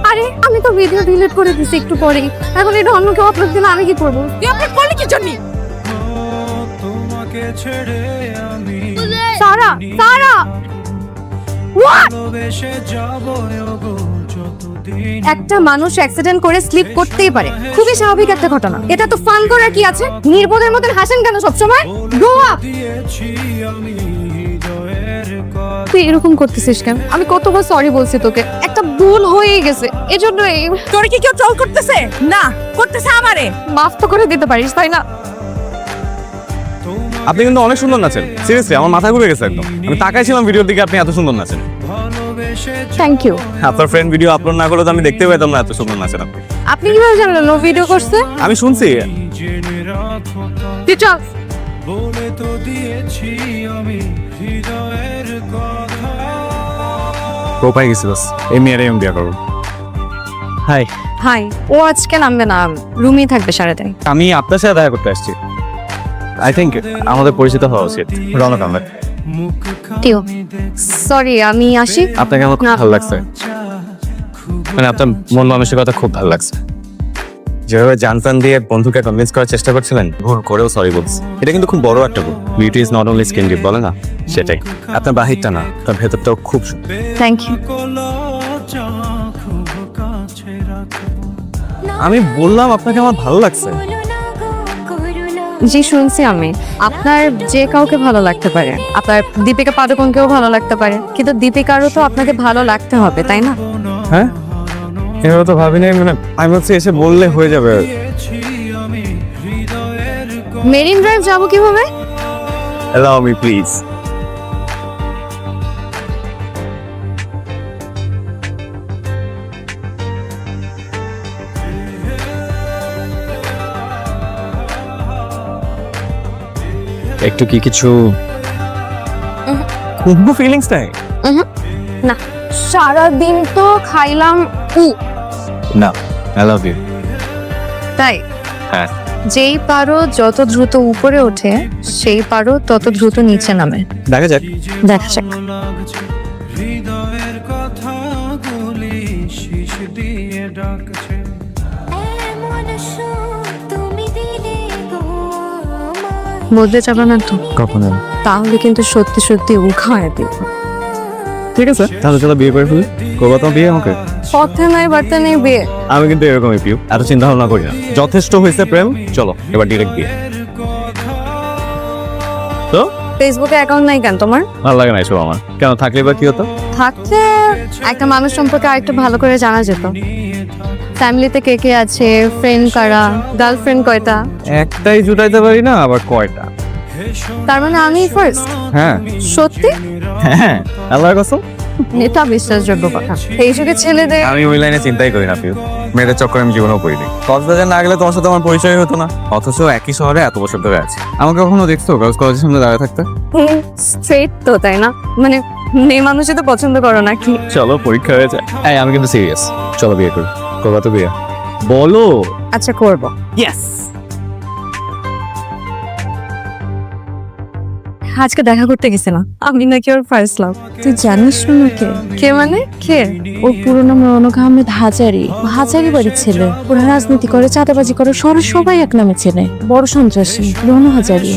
আরে আমি তো ভিডিও ডিলিট করে দিছি একটু পরেই, এখন এটা অন্য কেউ আপলোড দিলে আমি কি করবো? তুই আপলোড করলি কি জন্য? সারা সারা একটা মানুষ অ্যাক্সিডেন্ট করে স্লিপ করতেই পারে, খুবই স্বাভাবিক একটা ঘটনা। এটা তো ফান করার কি আছে? নির্বোধের মতন হাসেন কেন সবসময়? Grow up. তুই এরকম করতেছিস কেন? আমি কতবার সরি বলছি তোকে, একটা ভুল হয়ে গেছে, এজন্য তোর কি কেউ ট্রল করতেছে? না, করতেছে আমারে। মাফ তো করে দিতে পারিস তাই না? আপনি কিন্তু অনেক সুন্দর নাচেন, সিরিয়াসলি আমার মাথা ঘুরে গেছে একদম। আমি তাকাইছিলাম ভিডিওর দিকে, আপনি এত সুন্দর নাচেন। Thank you. আপনার ফ্রেন্ড ভিডিও আপলোড না করলে তো আমি দেখতে পেতাম না এত সুন্দর নাচেন আপনি। আপনি কিভাবে জানলেন ও ভিডিও করছে? আমি শুনছি। তুই চল। কোপাই গেছি বাস, এই মেয়েরাই আমি বিয়ে করবো। High, high. ও আজকে নামবে না, রুমেই থাকবে সারাদিন। আমি আপনার সাথে দেখা করতে আসছি। আই থিঙ্ক আমাদের পরিচিত হওয়া উচিত। রনক আহমেদ। টিও সরি, আমি আসি। আপনাকে আমার খুব না। ভালো লাগছে, মানে আপনার মন মানসিকতা খুব ভালো লাগছে। যেভাবে জানতান দিয়ে বন্ধুকে কনভিন্স করার চেষ্টা করছিলেন, ভুল করেও সরি বলছি। এটা কিন্তু খুব বড় একটা ভুল। Beauty is not only skin deep বলে না, সেটাই। আপনার বাহিরটা না, তার ভেতরটাও খুব সুন্দর। Thank you. আমি বললাম আপনাকে আমার ভালো লাগছে। জি শুনছি আমি। আপনার যে কাউকে ভালো লাগতে পারে, আপনার দীপিকা পাডুকোনকেও ভালো লাগতে পারে, কিন্তু দীপিকারও তো আপনাকে ভালো লাগতে হবে তাই না? হ্যাঁ, এভাবে তো ভাবি নাই। মানে আমি হচ্ছে এসে বললে হয়ে যাবে। মেরিন ড্রাইভ যাবো কিভাবে? Allow me please. একটু কি কিছু খুব ফিলিংস নাই? না, সারাদিন তো খাইলাম না, আই লাভ ইউ। তাই? হ্যাঁ। যেই পারো যত দ্রুত উপরে ওঠে, সেই পারো তত দ্রুত নিচে নামে। দেখা যাক। দেখা যাক। বলতে যাবে না তো? কখনো। তাহলে কিন্তু সত্যি সত্যি উখায় দিব। ঠিক আছে, তাহলে চলো বিয়ে করে ফেলি। করবো তো বিয়ে আমাকে? পথে নাই বার্তা নেই বিয়ে। আমি কিন্তু এরকমই পিউ, এত চিন্তা ভাবনা করি না। যথেষ্ট হয়েছে প্রেম, চলো এবার ডিরেক্ট বিয়ে। তো ফেসবুকে অ্যাকাউন্ট নাই কেন তোমার? ভালো লাগে না এসব আমার। কেন, থাকলে বা কি হতো? থাকলে একটা মানুষ সম্পর্কে আরেকটু ভালো করে জানা যেত। ফ্যামিলিতে কে কে আছে, ফ্রেন্ড কারা, গার্লফ্রেন্ড কয়টা। একটাই জুটাইতে পারি না, আবার কয়টা? তার মানে আমি ফার্স্ট? হ্যাঁ। সত্যি? হ্যাঁ, আল্লাহর কসম। এটা বিশ্বাসযোগ্য কথা। এই যুগে ছেলেদের আমি ওই লাইনে চিন্তাই করি না পিউ। মেয়েদের চক্করে আমি জীবনেও পড়িনি। কক্সবাজার না গেলে তোমার সাথে আমার পরিচয় হতো না, অথচ একই শহরে এত বছর ধরে আছি। আমাকে কখনো দেখছো গার্লস কলেজের সামনে দাঁড়িয়ে থাকতে? স্ট্রেট তো তাই না? মানে মেয়ে মানুষই তো পছন্দ করো নাকি? চলো পরীক্ষা হয়ে যায়। এই আমি কিন্তু সিরিয়াস, চলো বিয়ে করি। করবা তো বিয়ে? বলো। আচ্ছা করবো। ইয়েস। আজকে দেখা করতে গেছিলাম, আমি নাকি ওর ফার্স্ট লাভ। তুই জানিস না কে? কে মানে কে? ওর পুরো নাম রনক আহমেদ হাজারি। হাজারি বাড়ির ছেলে। ওরা রাজনীতি করে, চাঁদাবাজি করে, শহরের সবাই এক নামে চেনে। বড় সন্ত্রাসী রনু হাজারি।